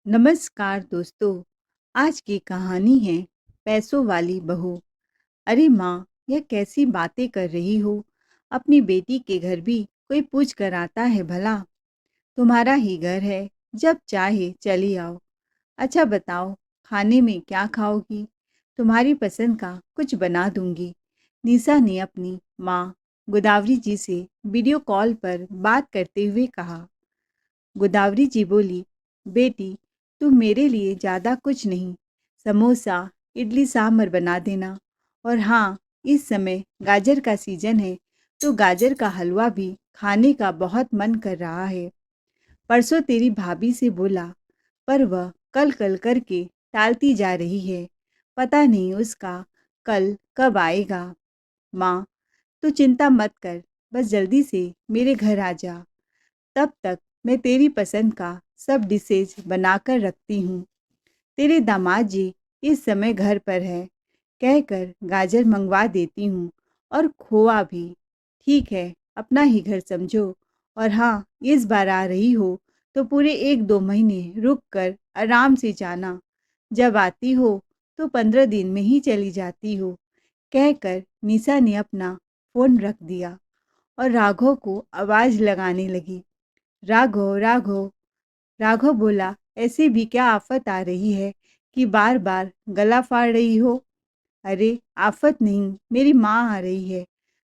नमस्कार दोस्तों। आज की कहानी है पैसों वाली बहू। अरे माँ, यह कैसी बातें कर रही हो? अपनी बेटी के घर भी कोई पूछ कर आता है भला? तुम्हारा ही घर है, जब चाहे चली आओ। अच्छा बताओ, खाने में क्या खाओगी? तुम्हारी पसंद का कुछ बना दूंगी। निशा ने अपनी माँ गोदावरी जी से वीडियो कॉल पर बात करते हुए कहा। गोदावरी जी बोली, बेटी तुम मेरे लिए ज़्यादा कुछ नहीं, समोसा इडली सांभर बना देना। और हाँ, इस समय गाजर का सीजन है तो गाजर का हलवा भी खाने का बहुत मन कर रहा है। परसों तेरी भाभी से बोला, पर वह कल कल करके टालती जा रही है। पता नहीं उसका कल कब आएगा। माँ, तू चिंता मत कर, बस जल्दी से मेरे घर आ जा। तब तक मैं तेरी पसंद का सब डिशेज बनाकर रखती हूँ। तेरे दामाद जी इस समय घर पर है, कहकर गाजर मंगवा देती हूँ और खोआ भी। ठीक है, अपना ही घर समझो। और हाँ, इस बार आ रही हो तो पूरे 1-2 महीने रुक कर आराम से जाना। जब आती हो तो 15 दिन में ही चली जाती हो। कहकर निशा ने अपना फ़ोन रख दिया और राघव को आवाज़ लगाने लगी। राघव, राघव। राघव बोला, ऐसे भी क्या आफत आ रही है कि बार बार गला फाड़ रही हो? अरे आफत नहीं, मेरी माँ आ रही है।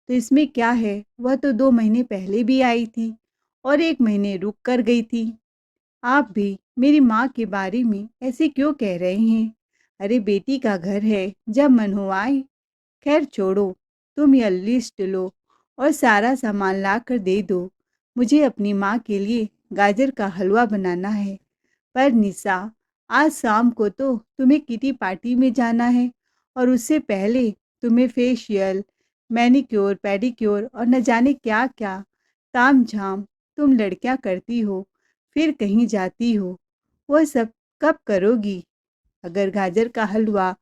तो इसमें क्या है, वह तो 2 महीने पहले भी आई थी और 1 महीने रुक कर गई थी। आप भी मेरी माँ के बारे में ऐसे क्यों कह रहे हैं? अरे बेटी का घर है, जब मन हो आए। खैर छोड़ो, तुम यह लिस्ट लो और सारा सामान ला कर दे दो। मुझे अपनी माँ के लिए गाजर का हलवा बनाना है। पर निशा, आज शाम को तो तुम्हें किटी पार्टी में जाना है और उससे पहले तुम्हें फेशियल, मैनिक्योर, पेडिक्योर और न जाने क्या क्या ताम झाम तुम लड़कियां करती हो, फिर कहीं जाती हो। वह सब कब करोगी? अगर गाजर का हलवा,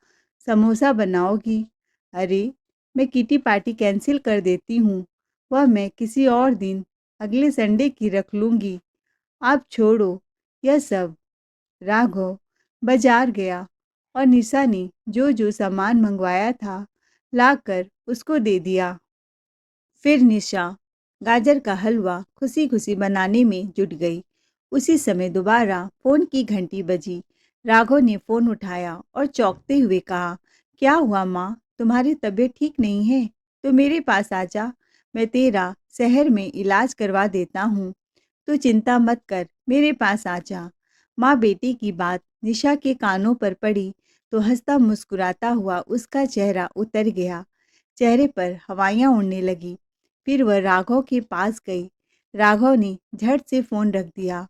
समोसा बनाओगी? अरे, मैं किटी पार्टी कैंसिल कर देती हूँ। वह मैं किसी और दिन अगले संडे की रख लूँगी। आप छोड़ो यह सब। राघव बाजार गया और निशा ने जो जो सामान मंगवाया था लाकर उसको दे दिया। फिर निशा गाजर का हलवा खुशी खुशी बनाने में जुट गई। उसी समय दोबारा फोन की घंटी बजी। राघव ने फोन उठाया और चौंकते हुए कहा, क्या हुआ माँ, तुम्हारी तबीयत ठीक नहीं है? तो मेरे पास आ जा, मैं तेरा शहर में इलाज करवा देता हूँ। तू चिंता मत कर, मेरे पास आ जा। माँ बेटी की बात निशा के कानों पर पड़ी तो हंसता मुस्कुराता हुआ उसका चेहरा उतर गया। चेहरे पर हवाइयाँ उड़ने लगी। फिर वह राघव के पास गई। राघव ने झट से फ़ोन रख दिया।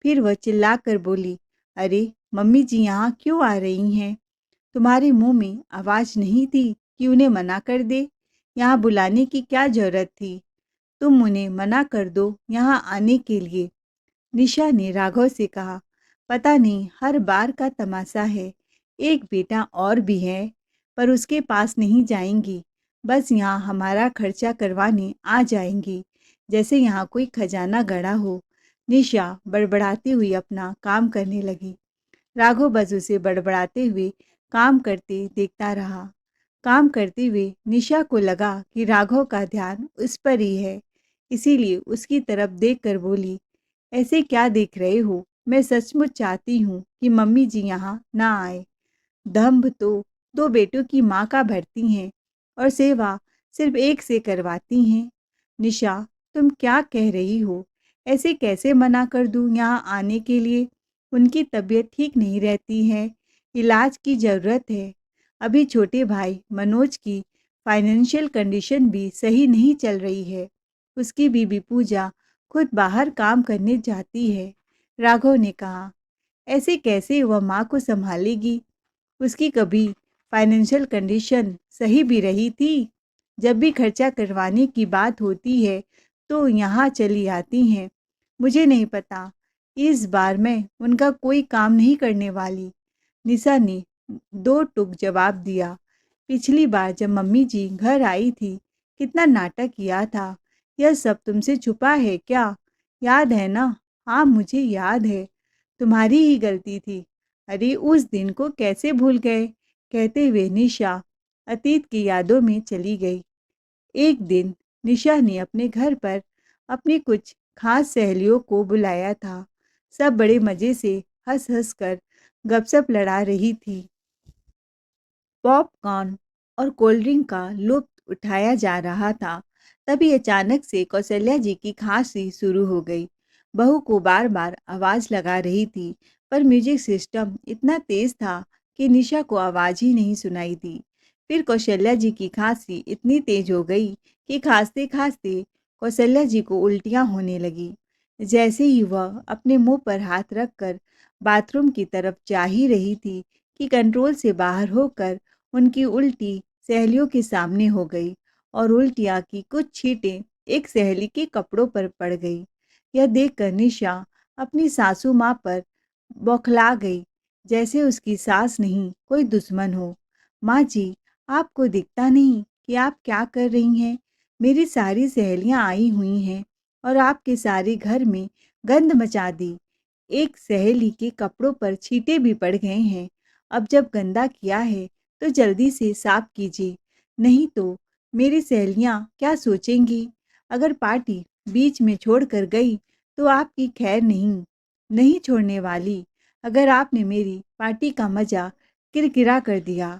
फिर वह चिल्लाकर बोली, अरे मम्मी जी यहाँ क्यों आ रही हैं? तुम्हारे मुंह में आवाज़ नहीं थी कि उन्हें मना कर दे? यहाँ बुलाने की क्या ज़रूरत थी? तुम उन्हें मना कर दो यहाँ आने के लिए। निशा ने राघव से कहा, पता नहीं हर बार का तमाशा है। एक बेटा और भी है, पर उसके पास नहीं जाएंगी। बस यहाँ हमारा खर्चा करवाने आ जाएंगी, जैसे यहाँ कोई खजाना गड़ा हो। निशा बड़बड़ाती हुई अपना काम करने लगी। राघव बस उसे बड़बड़ाते हुए काम करते देखता रहा। काम करते हुए निशा को लगा कि राघव का ध्यान उस पर ही है, इसीलिए उसकी तरफ देखकर बोली, ऐसे क्या देख रहे हो? मैं सचमुच चाहती हूँ कि मम्मी जी यहाँ ना आए। दम्भ तो 2 बेटों की माँ का भरती हैं और सेवा सिर्फ एक से करवाती हैं। निशा, तुम क्या कह रही हो? ऐसे कैसे मना कर दूँ यहाँ आने के लिए? उनकी तबीयत ठीक नहीं रहती है, इलाज की ज़रूरत है। अभी छोटे भाई मनोज की फाइनेंशियल कंडीशन भी सही नहीं चल रही है। उसकी बीबी पूजा खुद बाहर काम करने जाती है। राघव ने कहा, ऐसे कैसे वह माँ को संभालेगी? उसकी कभी फाइनेंशियल कंडीशन सही भी रही थी? जब भी खर्चा करवाने की बात होती है तो यहाँ चली आती हैं। मुझे नहीं पता, इस बार मैं उनका कोई काम नहीं करने वाली। निशा ने दो टूक जवाब दिया। पिछली बार जब मम्मी जी घर आई थी, कितना नाटक किया था। यह सब तुमसे छुपा है क्या? याद है ना? हाँ मुझे याद है। तुम्हारी ही गलती थी। अरे उस दिन को कैसे भूल गए? कहते हुए निशा अतीत की यादों में चली गई। एक दिन निशा ने अपने घर पर अपनी कुछ खास सहेलियों को बुलाया था। सब बड़े मज़े से हंस-हंस कर गपशप लड़ा रही थी। पॉपकॉर्न और कोल्ड ड्रिंक का लुत्फ़ उठाया जा रहा था। तभी अचानक से कौशल्या जी की खांसी शुरू हो गई। बहू को बार-बार आवाज़ लगा रही थी, पर म्यूज़िक सिस्टम इतना तेज़ था कि निशा को आवाज़ ही नहीं सुनाई दी। फिर कौशल्या जी की खांसी इतनी तेज़ हो गई कि खाँसते-खाँसते कौशल्या जी को उल्टियाँ होने लगीं। जैसे ही वह अपने मुँह पर हाथ रखकर बाथरूम की तरफ जा ही रही थी कि कंट्रोल से बाहर होकर उनकी उल्टी सहेलियों के सामने हो गई और उल्टियाँ की कुछ छींटें एक सहेली के कपड़ों पर पड़ गई। यह देखकर निशा अपनी सासू माँ पर बौखला गई, जैसे उसकी सास नहीं कोई दुश्मन हो। माँ जी, आपको दिखता नहीं कि आप क्या कर रही हैं? मेरी सारी सहेलियाँ आई हुई हैं और आपके सारे घर में गंध मचा दी। एक सहेली के कपड़ों पर छींटे भी पड़ गए हैं। अब जब गंदा किया है तो जल्दी से साफ कीजिए, नहीं तो मेरी सहेलियाँ क्या सोचेंगी? अगर पार्टी बीच में छोड़कर गई तो आपकी खैर नहीं, नहीं छोड़ने वाली। अगर आपने मेरी पार्टी का मज़ा किरकिरा कर दिया,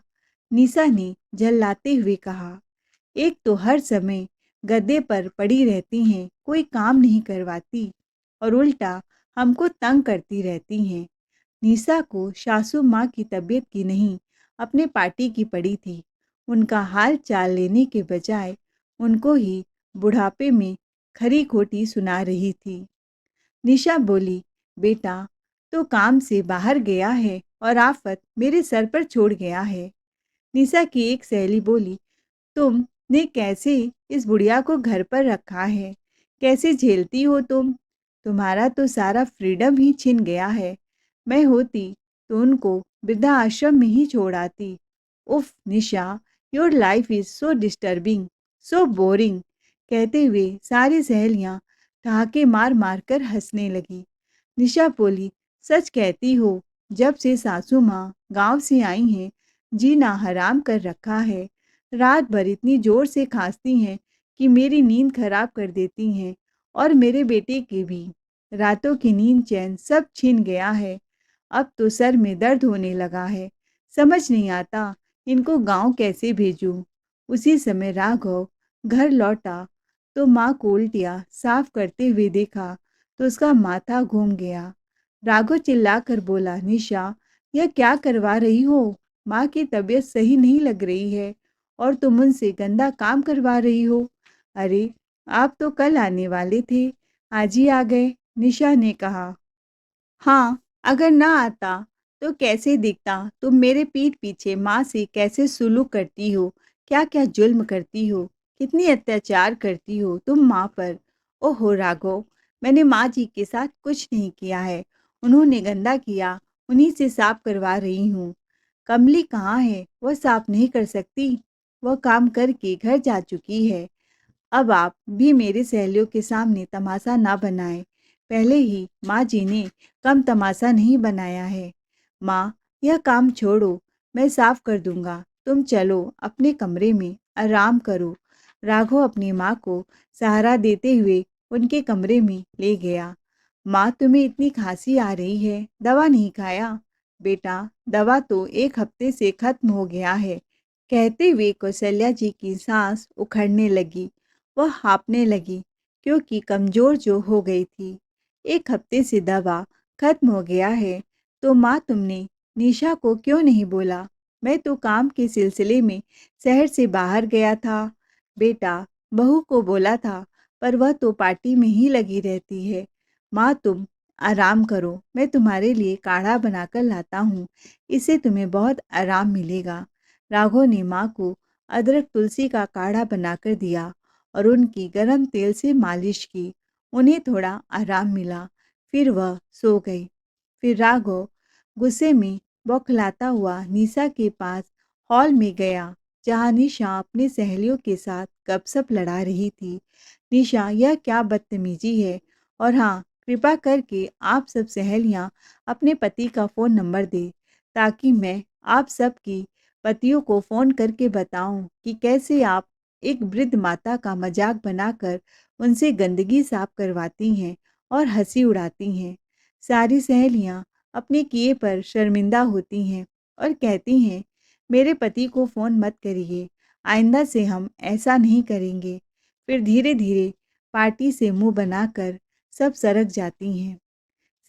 निशा ने झल्लाते हुए कहा। एक तो हर समय गद्दे पर पड़ी रहती हैं, कोई काम नहीं करवाती और उल्टा हमको तंग करती रहती हैं। निशा को सासू माँ की तबीयत की नहीं, अपने पार्टी की पड़ी थी। उनका हाल चाल लेने के बजाय उनको ही बुढ़ापे में खरी खोटी सुना रही थी। निशा बोली, बेटा तो काम से बाहर गया है और आफत मेरे सर पर छोड़ गया है। निशा की एक सहेली बोली, तुमने कैसे इस बुढ़िया को घर पर रखा है? कैसे झेलती हो तुम? तुम्हारा तो सारा फ्रीडम ही छिन गया है। मैं होती तो उनको वृद्धा आश्रम में ही छोड़ आती। उफ Nisha, your life is so disturbing, so boring. कहते हुए सारी सहेलियां ठहाके मार मार कर हंसने लगी। निशा बोली, सच कहती हो, जब से सासू माँ गांव से आई हैं जीना हराम कर रखा है। रात भर इतनी जोर से खांसती हैं कि मेरी नींद खराब कर देती हैं और मेरे बेटे की भी। रातों की नींद चैन सब छिन गया है। अब तो सर में दर्द होने लगा है। समझ नहीं आता इनको गांव कैसे भेजूं। उसी समय राघव घर लौटा तो माँ को उल्टियाँ साफ करते हुए देखा तो उसका माथा घूम गया। राघव चिल्लाकर बोला, निशा यह क्या करवा रही हो? माँ की तबीयत सही नहीं लग रही है और तुम उनसे गंदा काम करवा रही हो। अरे आप तो कल आने वाले थे, आज ही आ गए। निशा ने कहा। हाँ, अगर ना आता तो कैसे दिखता? तुम मेरे पीठ पीछे माँ से कैसे सुलूक करती हो, क्या-क्या जुल्म करती हो, कितनी अत्याचार करती हो तुम माँ पर। ओहो राघव, मैंने माँ जी के साथ कुछ नहीं किया है। उन्होंने गंदा किया, उन्हीं से साफ करवा रही हूँ। कमली कहाँ है? वह साफ नहीं कर सकती। वह काम करके घर जा चुकी है। अब आप भी मेरी सहेलियों के सामने तमाशा ना बनाएं। पहले ही माँ जी ने कम तमाशा नहीं बनाया है। माँ, यह काम छोड़ो, मैं साफ कर दूंगा। तुम चलो अपने कमरे में आराम करो। राघव अपनी माँ को सहारा देते हुए उनके कमरे में ले गया। माँ, तुम्हें इतनी खांसी आ रही है, दवा नहीं खाया? बेटा, दवा तो एक हफ्ते से खत्म हो गया है। कहते हुए कौशल्या जी की सांस उखड़ने लगी। वह हाँफने लगी क्योंकि कमज़ोर जो हो गई थी। एक हफ्ते से दवा खत्म हो गया है तो माँ तुमने निशा को क्यों नहीं बोला? मैं तो काम के सिलसिले में शहर से बाहर गया था। बेटा, बहू को बोला था पर वह तो पार्टी में ही लगी रहती है। माँ तुम आराम करो, मैं तुम्हारे लिए काढ़ा बनाकर लाता हूँ, इससे तुम्हें बहुत आराम मिलेगा। राघव ने माँ को अदरक तुलसी का काढ़ा बनाकर दिया और उनकी गर्म तेल से मालिश की। उन्हें थोड़ा आराम मिला, फिर वह सो गई। फिर राघव गुस्से में बौखलाता हुआ निशा के पास हॉल में गया, जहाँ निशा अपनी सहेलियों के साथ गपशप लड़ा रही थी। निशा, यह क्या बदतमीजी है? और हाँ, कृपा करके आप सब सहेलियां अपने पति का फ़ोन नंबर दें, ताकि मैं आप सब की पतियों को फ़ोन करके बताऊं कि कैसे आप एक वृद्ध माता का मजाक बनाकर उनसे गंदगी साफ करवाती हैं और हंसी उड़ाती हैं। सारी सहेलियां अपने किए पर शर्मिंदा होती हैं और कहती हैं, मेरे पति को फ़ोन मत करिए, आइंदा से हम ऐसा नहीं करेंगे। फिर धीरे धीरे पार्टी से मुंह बनाकर सब सरक जाती हैं।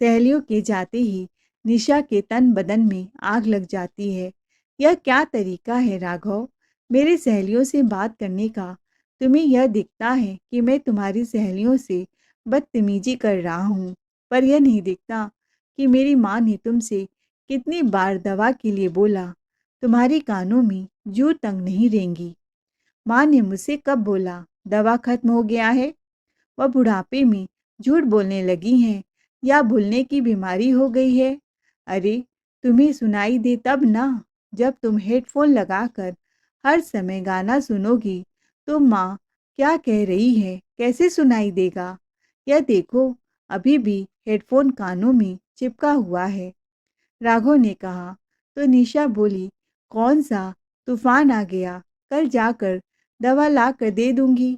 सहेलियों के जाते ही निशा के तन बदन में आग लग जाती है। यह क्या तरीका है राघव, मेरी सहेलियों से बात करने का? तुम्हें यह दिखता है कि मैं तुम्हारी सहेलियों से बदतमीजी कर रहा हूँ, पर यह नहीं दिखता कि मेरी माँ ने तुमसे कितनी बार दवा के लिए बोला। तुम्हारी कानों में जू तंग नहीं रेंगी। माँ ने मुझसे कब बोला दवा खत्म हो गया है? वह बुढ़ापे में झूठ बोलने लगी हैं या भूलने की बीमारी हो गई है? अरे, तुम्हें सुनाई दे तब ना, जब तुम हेडफोन लगाकर हर समय गाना सुनोगी तो माँ क्या कह रही है कैसे सुनाई देगा? यह देखो, अभी भी हेडफोन कानों में चिपका हुआ है। राघव ने कहा। तो निशा बोली, कौन सा तूफान आ गया, कल जाकर दवा ला कर दे दूंगी।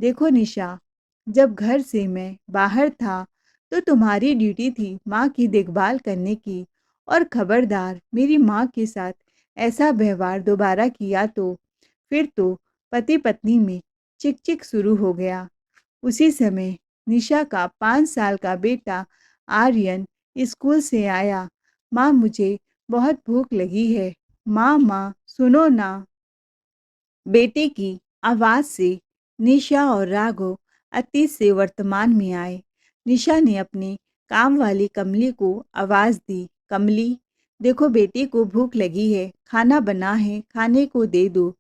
देखो निशा, जब घर से मैं बाहर था तो तुम्हारी ड्यूटी थी माँ की देखभाल करने की, और खबरदार मेरी माँ के साथ ऐसा व्यवहार दोबारा किया तो फिर तो पति पत्नी में चिक चिक शुरू हो गया। उसी समय निशा का 5 साल का बेटा आर्यन स्कूल से आया। माँ, मुझे बहुत भूख लगी है। माँ माँ सुनो ना। बेटे की आवाज़ से निशा और राघव अतीत से वर्तमान में आए। निशा ने अपने काम वाली कमली को आवाज़ दी, कमली, देखो बेटे को भूख लगी है, खाना बना है, खाने को दे दो।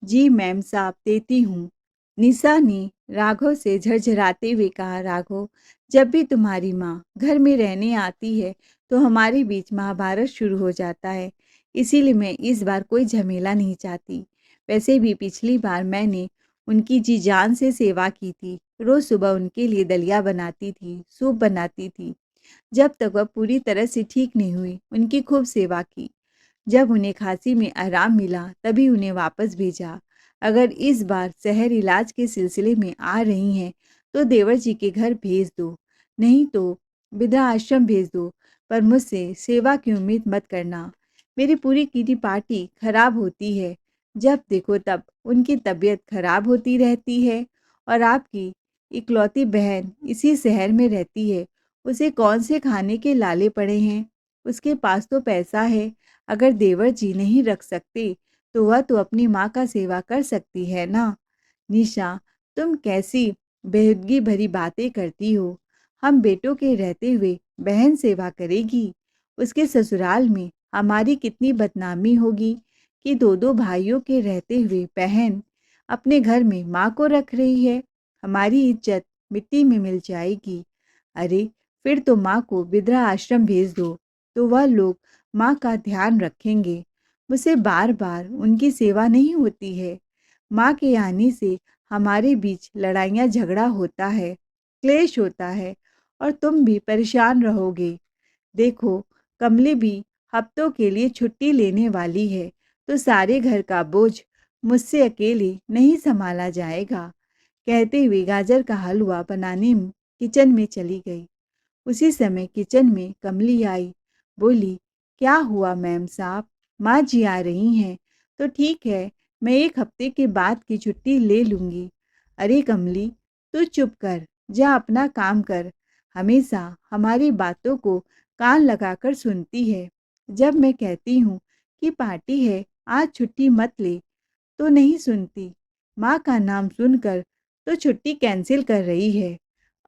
जी मैम साहब, देती हूँ। निशा ने राघव से झरझराते हुए कहा, राघव, जब भी तुम्हारी माँ घर में रहने आती है तो हमारे बीच महाभारत शुरू हो जाता है, इसीलिए मैं इस बार कोई झमेला नहीं चाहती। वैसे भी पिछली बार मैंने उनकी जी जान से सेवा की थी। रोज़ सुबह उनके लिए दलिया बनाती थी, सूप बनाती थी। जब तक वह पूरी तरह से ठीक नहीं हुई, उनकी खूब सेवा की। जब उन्हें खांसी में आराम मिला तभी उन्हें वापस भेजा। अगर इस बार शहर इलाज के सिलसिले में आ रही हैं तो देवर जी के घर भेज दो, नहीं तो वृद्धा आश्रम भेज दो, पर मुझसे सेवा की उम्मीद मत करना। मेरी पूरी किटी पार्टी खराब होती है, जब देखो तब उनकी तबीयत खराब होती रहती है। और आपकी इकलौती बहन इसी शहर में रहती है, उसे कौन से खाने के लाले पड़े हैं? उसके पास तो पैसा है, अगर देवर जी नहीं रख सकते तो वह तो अपनी माँ का सेवा कर सकती है ना। निशा, तुम कैसी बेहूदगी भरी बातें करती हो। हम बेटों के रहते हुए बहन सेवा करेगी? उसके ससुराल में हमारी कितनी बदनामी होगी कि दो दो भाइयों के रहते हुए बहन अपने घर में माँ को रख रही है। हमारी इज्जत मिट्टी में मिल जाएगी। अरे, फिर तो माँ को वृद्धा आश्रम भेज दो, तो वह लोग माँ का ध्यान रखेंगे। मुझसे बार बार उनकी सेवा नहीं होती है। माँ के आने से हमारे बीच लड़ाइयाँ झगड़ा होता है, क्लेश होता है, और तुम भी परेशान रहोगे। देखो, कमली भी हफ्तों के लिए छुट्टी लेने वाली है, तो सारे घर का बोझ मुझसे अकेले नहीं संभाला जाएगा। कहते हुए गाजर का हलवा बनाने किचन में चली गई। उसी समय किचन में कमली आई, बोली, क्या हुआ मैम साहब, माँ जी आ रही हैं तो ठीक है, मैं 1 हफ्ते के बाद की छुट्टी ले लूँगी। अरे कमली, तू चुप कर, जा अपना काम कर। हमेशा हमारी बातों को कान लगाकर सुनती है। जब मैं कहती हूँ कि पार्टी है, आज छुट्टी मत ले, तो नहीं सुनती। माँ का नाम सुनकर तो छुट्टी कैंसिल कर रही है।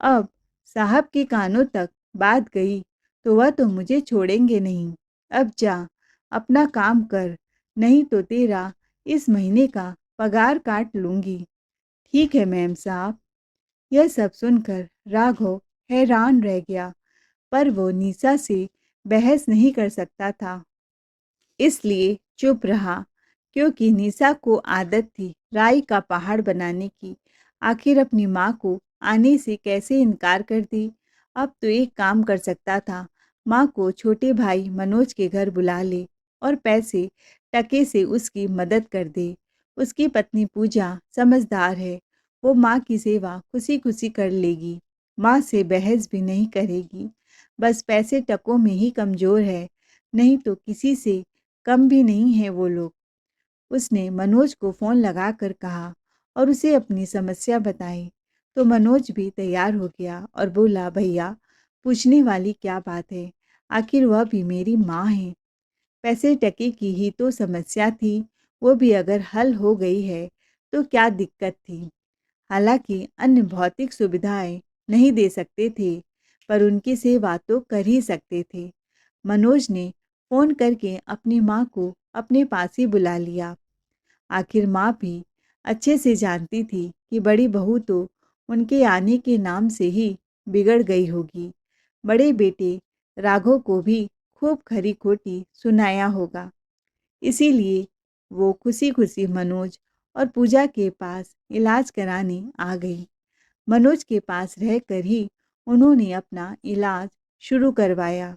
अब साहब के कानों तक बात गई तो वह तो मुझे छोड़ेंगे नहीं। अब जा, अपना काम कर, नहीं तो तेरा इस महीने का पगार काट लूँगी। ठीक है मैम साहब। यह सब सुनकर राघव हैरान रह गया, पर वो निशा से बहस नहीं कर सकता था, इसलिए चुप रहा। क्योंकि निशा को आदत थी राई का पहाड़ बनाने की। आखिर अपनी माँ को आने से कैसे इनकार कर दी। अब तो एक काम कर सकता था, माँ को छोटे भाई मनोज के घर बुला ले और पैसे टके से उसकी मदद कर दे। उसकी पत्नी पूजा समझदार है, वो माँ की सेवा खुशी खुशी कर लेगी, माँ से बहस भी नहीं करेगी। बस पैसे टकों में ही कमज़ोर है, नहीं तो किसी से कम भी नहीं है वो लोग। उसने मनोज को फ़ोन लगाकर कहा और उसे अपनी समस्या बताई। तो मनोज भी तैयार हो गया और बोला, भैया पूछने वाली क्या बात है, आखिर वह भी मेरी माँ है। पैसे टके की ही तो समस्या थी, वो भी अगर हल हो गई है तो क्या दिक्कत थी। हालांकि अन्य भौतिक सुविधाएं नहीं दे सकते थे, पर उनकी सेवा तो कर ही सकते थे। मनोज ने फ़ोन करके अपनी माँ को अपने पास ही बुला लिया। आखिर माँ भी अच्छे से जानती थी कि बड़ी बहू तो उनके आने के नाम से ही बिगड़ गई होगी। बड़े बेटे राघव को भी खूब खरी खोटी सुनाया होगा, इसीलिए वो खुशी खुशी मनोज और पूजा के पास इलाज कराने आ गई। मनोज के पास रहकर ही उन्होंने अपना इलाज शुरू करवाया।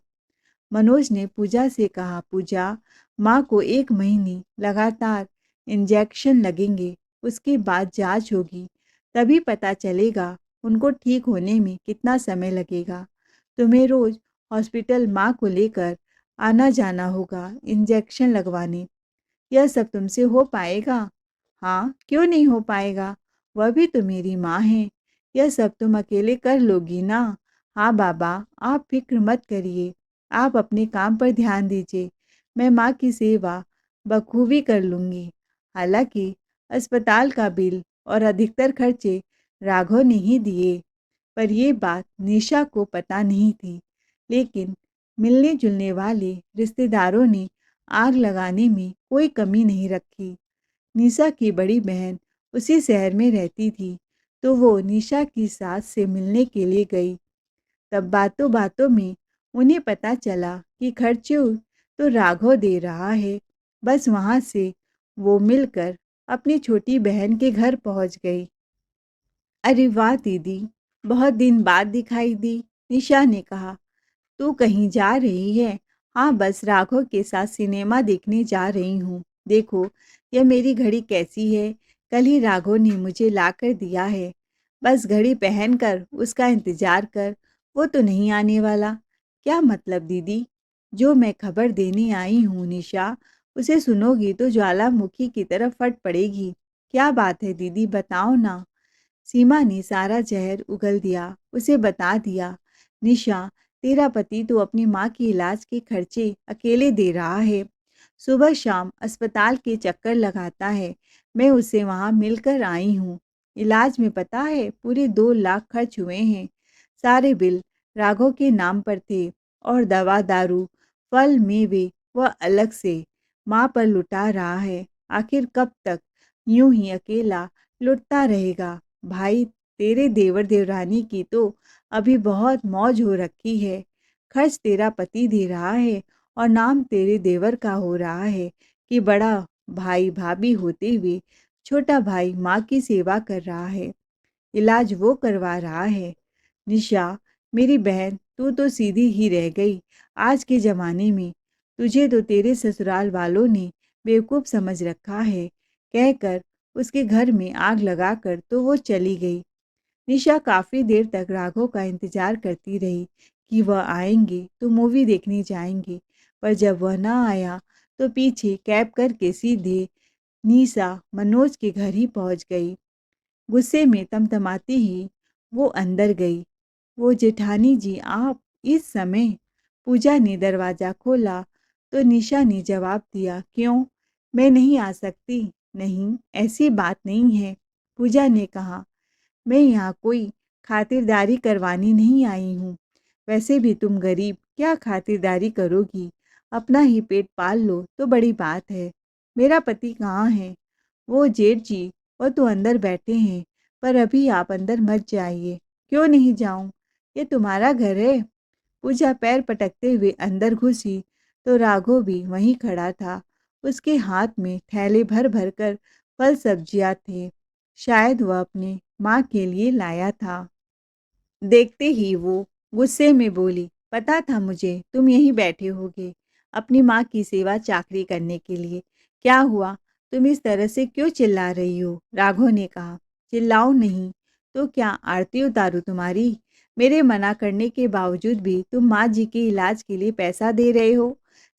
मनोज ने पूजा से कहा, पूजा, माँ को 1 महीने लगातार इंजेक्शन लगेंगे, उसके बाद जांच होगी, तभी पता चलेगा उनको ठीक होने में कितना समय लगेगा। तुम्हें रोज हॉस्पिटल माँ को लेकर आना जाना होगा इंजेक्शन लगवाने। यह सब तुमसे हो पाएगा? हाँ, क्यों नहीं हो पाएगा, वह भी तो मेरी माँ है। यह सब तुम अकेले कर लोगी ना? हाँ बाबा, आप फिक्र मत करिए, आप अपने काम पर ध्यान दीजिए, मैं माँ की सेवा बखूबी कर लूँगी। हालांकि अस्पताल का बिल और अधिकतर खर्चे राघव ने ही दिए, पर ये बात निशा को पता नहीं थी। लेकिन मिलने जुलने वाले रिश्तेदारों ने आग लगाने में कोई कमी नहीं रखी। निशा की बड़ी बहन उसी शहर में रहती थी, तो वो निशा की सास से मिलने के लिए गई। तब बातों बातों में उन्हें पता चला कि खर्चे तो राघव दे रहा है। बस वहाँ से वो मिलकर अपनी छोटी बहन के घर पहुँच गई। अरे वाह दीदी, बहुत दिन बाद दिखाई दी, निशा ने कहा। तू कहीं जा रही है? हाँ, बस राघव के साथ सिनेमा देखने जा रही हूँ। देखो, यह मेरी घड़ी कैसी है, कल ही राघव ने मुझे ला कर दिया है। बस घड़ी पहनकर उसका इंतजार कर, वो तो नहीं आने वाला। क्या मतलब दीदी? जो मैं खबर देने आई हूँ निशा, उसे सुनोगी तो ज्वालामुखी की तरफ फट पड़ेगी। क्या बात है दीदी, बताओ ना। सीमा ने सारा जहर उगल दिया, उसे बता दिया, निशा, तेरा पति तो अपनी माँ के इलाज के खर्चे अकेले दे रहा है। सुबह शाम अस्पताल के चक्कर लगाता है, मैं उससे वहाँ मिलकर आई हूँ। इलाज में पता है पूरे 2 लाख खर्च हुए हैं। सारे बिल राघव के नाम पर थे और दवा दारू फल मेवे वह अलग से माँ पर लुटा रहा है। आखिर कब तक यूं ही अकेला लुटता रहेगा? भाई, तेरे देवर देवरानी की तो अभी बहुत मौज हो रखी है। खर्च तेरा पति दे रहा है और नाम तेरे देवर का हो रहा है कि बड़ा भाई भाभी होते हुए छोटा भाई माँ की सेवा कर रहा है, इलाज वो करवा रहा है। निशा, मेरी बहन, तू तो सीधी ही रह गई। आज के ज़माने में तुझे तो तेरे ससुराल वालों ने बेवकूफ़ समझ रखा है, कहकर उसके घर में आग लगाकर तो वो चली गई। निशा काफ़ी देर तक राघव का इंतज़ार करती रही कि वह आएंगे तो मूवी देखने जाएंगे, पर जब वह न आया तो पीछे कैब करके सीधे निशा मनोज के घर ही पहुंच गई। गुस्से में तमतमाती ही वो अंदर गई। वो जेठानी जी, आप इस समय? पूजा ने दरवाज़ा खोला तो निशा ने जवाब दिया, क्यों, मैं नहीं आ सकती? नहीं, ऐसी बात नहीं है, पूजा ने कहा। मैं यहाँ कोई खातिरदारी करवाने नहीं आई हूँ। वैसे भी तुम गरीब, क्या खातिरदारी करोगी? अपना ही पेट पाल लो तो बड़ी बात है। मेरा पति कहाँ है? वो जेठ जी, वो तो अंदर बैठे हैं, पर अभी आप अंदर मत जाइए। क्यों नहीं जाऊँ? ये तुम्हारा घर है। पूजा पैर पटकते हुए अंदर घुसी तो राघव भी वहीं खड़ा था। उसके हाथ में थैले भर भर कर फल सब्जियां थे। शायद वह अपने माँ के लिए लाया था। देखते ही वो गुस्से में बोली, पता था मुझे तुम यहीं बैठे होगे अपनी माँ की सेवा चाकरी करने के लिए। क्या हुआ? तुम इस तरह से क्यों चिल्ला रही हो? राघव ने कहा। चिल्लाओ नहीं तो क्या आरती उतारूं तुम्हारी? मेरे मना करने के बावजूद भी तुम माँ जी के इलाज के लिए पैसा दे रहे हो।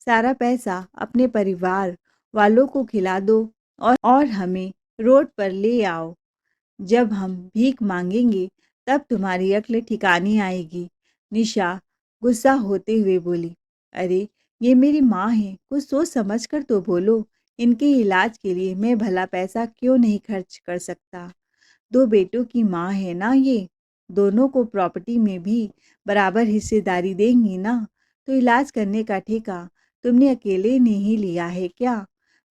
सारा पैसा अपने परिवार वालों को खिला दो और हमें रोड पर ले आओ। जब हम भीख मांगेंगे तब तुम्हारी अक्ल ठिकानी आएगी। निशा गुस्सा होते हुए बोली, अरे ये मेरी माँ है, कुछ सोच समझ कर तो बोलो। इनके इलाज के लिए मैं भला पैसा क्यों नहीं खर्च कर सकता? दो बेटों की माँ है ना ये, दोनों को प्रॉपर्टी में भी बराबर हिस्सेदारी देंगी ना। तो इलाज करने का ठेका तुमने अकेले ने ही लिया है क्या?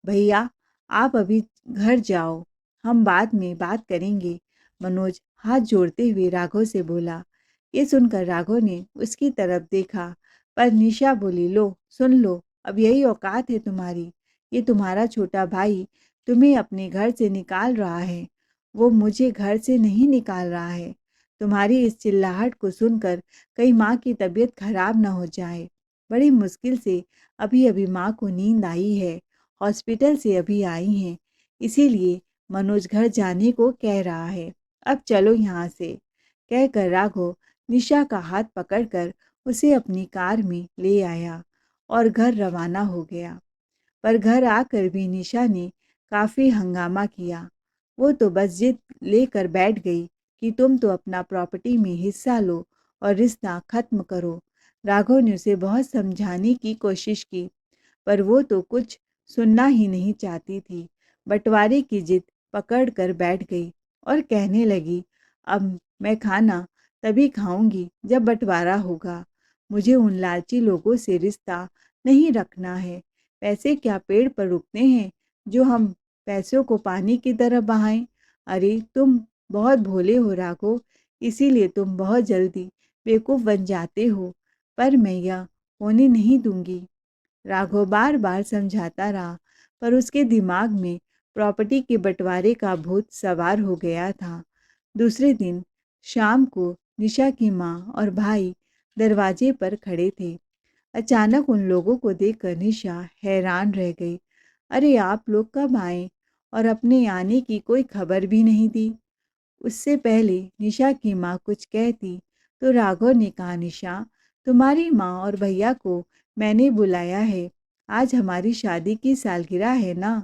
भैया आप अभी घर जाओ, हम बाद में बात करेंगे। मनोज हाथ जोड़ते हुए राघव से बोला। ये सुनकर राघव ने उसकी तरफ देखा, पर निशा बोली, लो सुन लो, अब यही औकात है तुम्हारी। ये तुम्हारा छोटा भाई तुम्हें अपने घर से निकाल रहा है, वो मुझे घर से नहीं निकाल रहा है। तुम्हारी इस चिल्लाहट को सुनकर कहीं माँ की तबीयत खराब ना हो जाए। बड़ी मुश्किल से अभी अभी माँ को नींद आई है, हॉस्पिटल से अभी आई हैं, इसीलिए मनोज घर जाने को कह रहा है। अब चलो यहाँ से। कहकर राघव निशा का हाथ पकड़कर उसे अपनी कार में ले आया और घर रवाना हो गया। पर घर आकर भी निशा ने काफ़ी हंगामा किया। वो तो बस जिद लेकर बैठ गई कि तुम तो अपना प्रॉपर्टी में हिस्सा लो और रिश्ता खत्म करो। राघव ने उसे बहुत समझाने की कोशिश की, पर वो तो कुछ सुनना ही नहीं चाहती थी। बंटवारे की जिद पकड़ कर बैठ गई और कहने लगी, अब मैं खाना तभी खाऊंगी जब बंटवारा होगा। मुझे उन लालची लोगों से रिश्ता नहीं रखना है। पैसे क्या पेड़ पर उगते हैं जो हम पैसों को पानी की तरह बहाएं? अरे तुम बहुत भोले हो राघव, इसीलिए तुम बहुत जल्दी बेवकूफ़ बन जाते हो, पर मैं यह होने नहीं दूंगी। राघव बार बार समझाता रहा, पर उसके दिमाग में प्रॉपर्टी के बंटवारे का भूत सवार हो गया था। दूसरे दिन शाम को निशा की माँ और भाई दरवाजे पर खड़े थे। अचानक उन लोगों को देखकर निशा हैरान रह गई। अरे आप लोग कब आए और अपने आने की कोई खबर भी नहीं दी? उससे पहले निशा की माँ कुछ कहती तो राघव ने कहा, निशा तुम्हारी माँ और भैया को मैंने बुलाया है। आज हमारी शादी की सालगिरह है ना,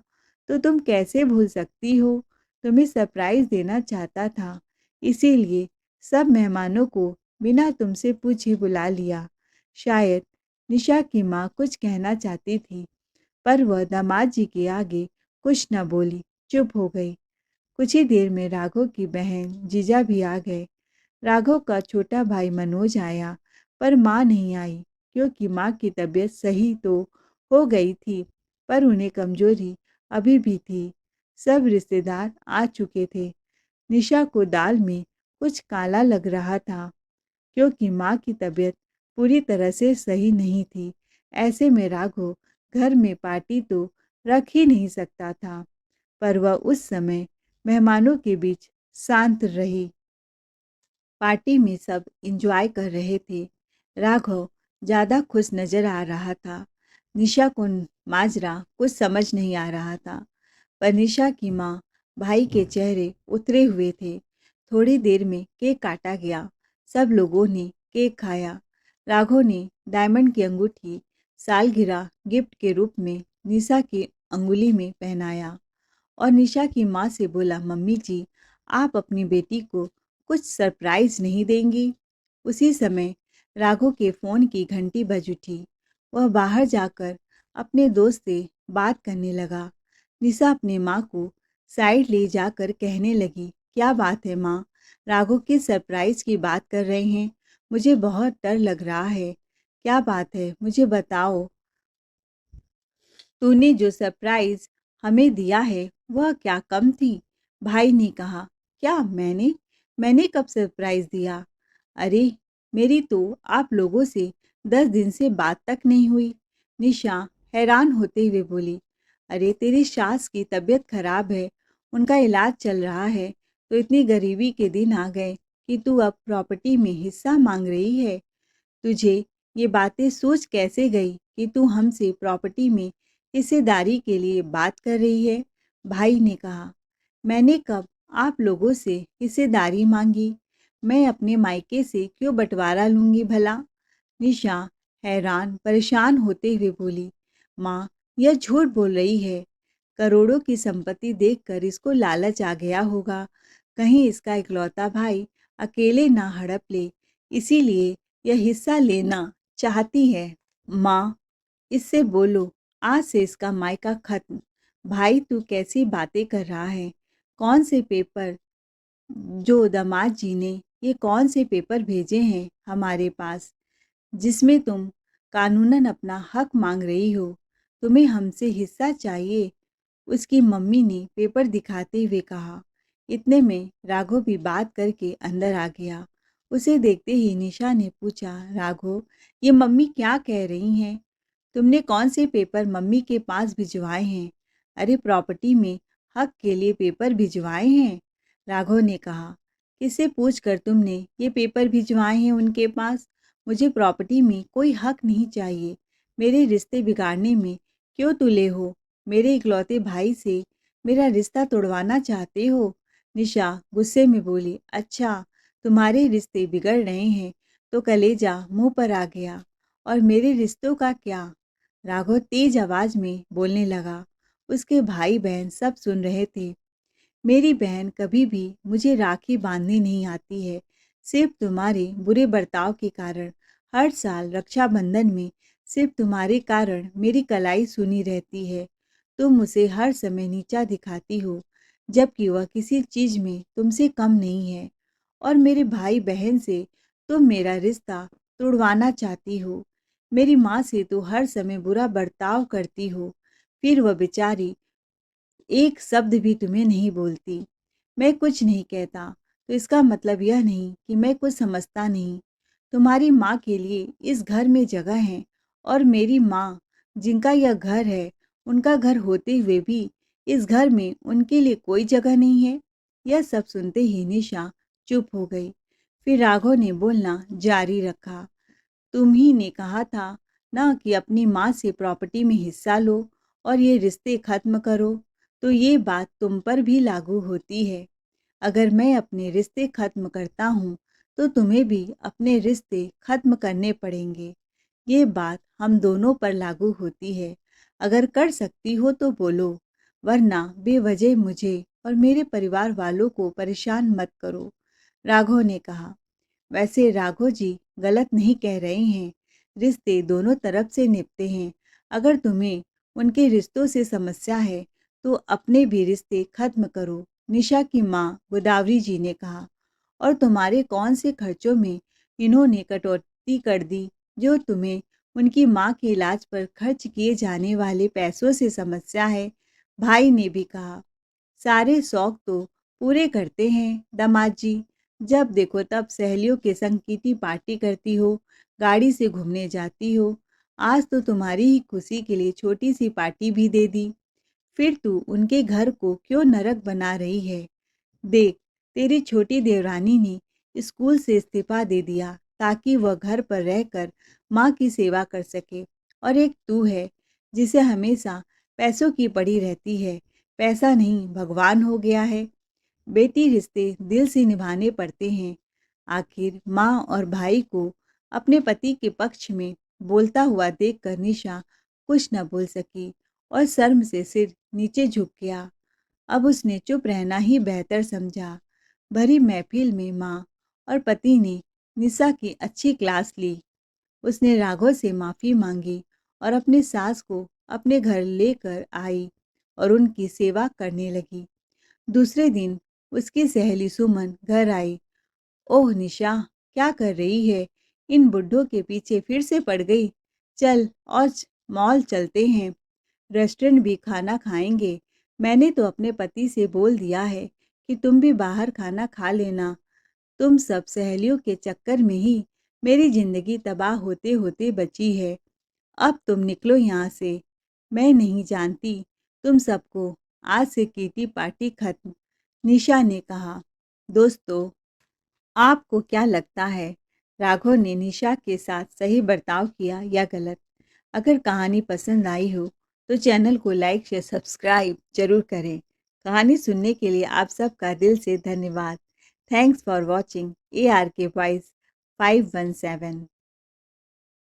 तो तुम कैसे भूल सकती हो? तुम्हें सरप्राइज देना चाहता था, इसीलिए सब मेहमानों को बिना तुमसे पूछे बुला लिया। शायद निशा की माँ कुछ कहना चाहती थी, पर वह दामाद जी के आगे कुछ न बोली, चुप हो गई। कुछ ही देर में राघव की बहन जीजा भी आ गए। राघव का छोटा भाई मनोज आया, पर माँ नहीं आई, क्योंकि माँ की तबीयत सही तो हो गई थी, पर उन्हें कमजोरी अभी भी थी। सब रिश्तेदार आ चुके थे। निशा को दाल में कुछ काला लग रहा था, क्योंकि माँ की तबीयत पूरी तरह से सही नहीं थी। ऐसे में राघव घर में पार्टी तो रख ही नहीं सकता था, पर वह उस समय मेहमानों के बीच शांत रही। पार्टी में सब एंजॉय कर रहे थे। राघव ज़्यादा खुश नजर आ रहा था। निशा को माजरा कुछ समझ नहीं आ रहा था, पर निशा की माँ भाई के चेहरे उतरे हुए थे। थोड़ी देर में केक काटा गया। सब लोगों ने केक खाया। राघव ने डायमंड की अंगूठी सालगिरह गिफ्ट के रूप में निशा की अंगुली में पहनाया और निशा की माँ से बोला, मम्मी जी आप अपनी बेटी को कुछ सरप्राइज नहीं देंगी? उसी समय राघव के फ़ोन की घंटी बज उठी। वह बाहर जाकर अपने दोस्त से बात करने लगा। निशा अपनी माँ को साइड ले जाकर कहने लगी, क्या बात है माँ, राघव के सरप्राइज की बात कर रहे हैं? मुझे बहुत डर लग रहा है। क्या बात है, मुझे बताओ। तूने जो सरप्राइज हमें दिया है वह क्या कम थी? भाई ने कहा। क्या मैंने कब सरप्राइज दिया? अरे मेरी तो आप लोगों से 10 दिन से बात तक नहीं हुई। निशा हैरान होते हुए बोली, अरे तेरी सास की तबीयत खराब है, उनका इलाज चल रहा है, तो इतनी गरीबी के दिन आ गए। कि तू अब प्रॉपर्टी में हिस्सा मांग रही है। तुझे ये बातें सोच कैसे गई कि तू हमसे प्रॉपर्टी में हिस्सेदारी के लिए बात कर रही है? भाई ने कहा, मैंने कब आप लोगों से हिस्सेदारी मांगी? मैं अपने मायके से क्यों बंटवारा लूंगी भला? निशा हैरान परेशान होते हुए बोली, माँ, यह झूठ बोल रही है। करोड़ों की संपत्ति देखकर इसको लालच आ गया होगा। कहीं इसका इकलौता भाई अकेले ना हड़प ले, इसीलिए यह हिस्सा लेना चाहती है। माँ, इससे बोलो, आज से इसका मायका खत्म। भाई, तू कैसी बातें कर रहा है? कौन से पेपर जो दामाद जी ने ये कौन से पेपर भेजे हैं हमारे पास, जिसमें तुम कानूनन अपना हक मांग रही हो? तुम्हें हमसे हिस्सा चाहिए? उसकी मम्मी ने पेपर दिखाते हुए कहा। इतने में राघव भी बात करके अंदर आ गया। उसे देखते ही निशा ने पूछा, राघव, ये मम्मी क्या कह रही हैं? तुमने कौन से पेपर मम्मी के पास भिजवाए हैं? अरे, प्रॉपर्टी में हक के लिए पेपर भिजवाए हैं, राघव ने कहा। किससे पूछकर तुमने ये पेपर भिजवाए हैं उनके पास? मुझे प्रॉपर्टी में कोई हक नहीं चाहिए। मेरे रिश्ते बिगाड़ने में क्यों तुले हो? मेरे इकलौते भाई से मेरा रिश्ता तोड़वाना चाहते हो? निशा गुस्से में बोली, अच्छा, तुम्हारे रिश्ते बिगड़ रहे हैं तो कलेजा मुंह पर आ गया, और मेरे रिश्तों का क्या? राघव तेज आवाज में बोलने लगा। उसके भाई बहन सब सुन रहे थे। मेरी बहन कभी भी मुझे राखी बांधने नहीं आती है। सिर्फ तुम्हारे बुरे बर्ताव के कारण हर साल रक्षाबंधन में सिर्फ तुम्हारे कारण मेरी कलाई सुनी रहती है। तुम उसे हर समय नीचा दिखाती हो, जबकि वह किसी चीज में तुमसे कम नहीं है। और मेरे भाई बहन से तुम मेरा रिश्ता तोड़वाना चाहती हो। मेरी माँ से तो हर समय बुरा बर्ताव करती हो, फिर वह बेचारी एक शब्द भी तुम्हें नहीं बोलती। मैं कुछ नहीं कहता तो इसका मतलब यह नहीं कि मैं कुछ समझता नहीं। तुम्हारी माँ के लिए इस घर में जगह है, और मेरी माँ, जिनका यह घर है, उनका घर होते हुए भी इस घर में उनके लिए कोई जगह नहीं है। यह सब सुनते ही निशा चुप हो गई। फिर राघव ने बोलना जारी रखा, तुम ही ने कहा था ना कि अपनी माँ से प्रॉपर्टी में हिस्सा लो और ये रिश्ते खत्म करो, तो ये बात तुम पर भी लागू होती है। अगर मैं अपने रिश्ते खत्म करता हूँ तो तुम्हें भी अपने रिश्ते खत्म करने पड़ेंगे। ये बात हम दोनों पर लागू होती है। अगर कर सकती हो तो बोलो, वरना बेवजह मुझे और मेरे परिवार वालों को परेशान मत करो, राघव ने कहा। वैसे राघव जी गलत नहीं कह रहे हैं। रिश्ते दोनों तरफ से निभते हैं। अगर तुम्हें उनके रिश्तों से समस्या है तो अपने भी रिश्ते खत्म करो, निशा की माँ गोदावरी जी ने कहा। और तुम्हारे कौन से खर्चों में इन्होंने कटौती कर दी, जो तुम्हें उनकी माँ के इलाज पर खर्च किए जाने वाले पैसों से समस्या है, भाई ने भी कहा। सारे शौक तो पूरे करते हैं दामाद जी। जब देखो तब सहेलियों के संग किटी पार्टी करती हो, गाड़ी से घूमने जाती हो। आज तो तुम्हारी ही खुशी के लिए छोटी सी पार्टी भी दे दी। फिर तू उनके घर को क्यों नरक बना रही है? देख, तेरी छोटी देवरानी ने स्कूल से इस्तीफा दे दिया ताकि वह घर पर रहकर माँ की सेवा कर सके, और एक तू है जिसे हमेशा पैसों की पड़ी रहती है। पैसा नहीं भगवान हो गया है। बेटी, रिश्ते दिल से निभाने पड़ते हैं। आखिर माँ और भाई को अपने पति के पक्ष में बोलता हुआ देखकर निशा कुछ न बोल सकी और शर्म से सिर नीचे झुक गया। अब उसने चुप रहना ही बेहतर समझा। भरी महफिल में माँ और पति ने निशा की अच्छी क्लास ली। उसने राघव से माफ़ी मांगी और अपनी सास को अपने घर लेकर आई और उनकी सेवा करने लगी। दूसरे दिन उसकी सहेली सुमन घर आई। ओह निशा, क्या कर रही है? इन बुड्ढों के पीछे फिर से पड़ गई। चल, और मॉल चलते हैं, रेस्टोरेंट भी खाना खाएंगे। मैंने तो अपने पति से बोल दिया है कि तुम भी बाहर खाना खा लेना। तुम सब सहेलियों के चक्कर में ही मेरी जिंदगी तबाह होते होते बची है। अब तुम निकलो यहाँ से। मैं नहीं जानती तुम सबको। आज से किटी पार्टी खत्म, निशा ने कहा। दोस्तों, आपको क्या लगता है, राघव ने निशा के साथ सही बर्ताव किया या गलत? अगर कहानी पसंद आई हो तो चैनल को लाइक या सब्सक्राइब जरूर करें। कहानी सुनने के लिए आप सबका दिल से धन्यवाद। Thanks for watching ARK voice 517।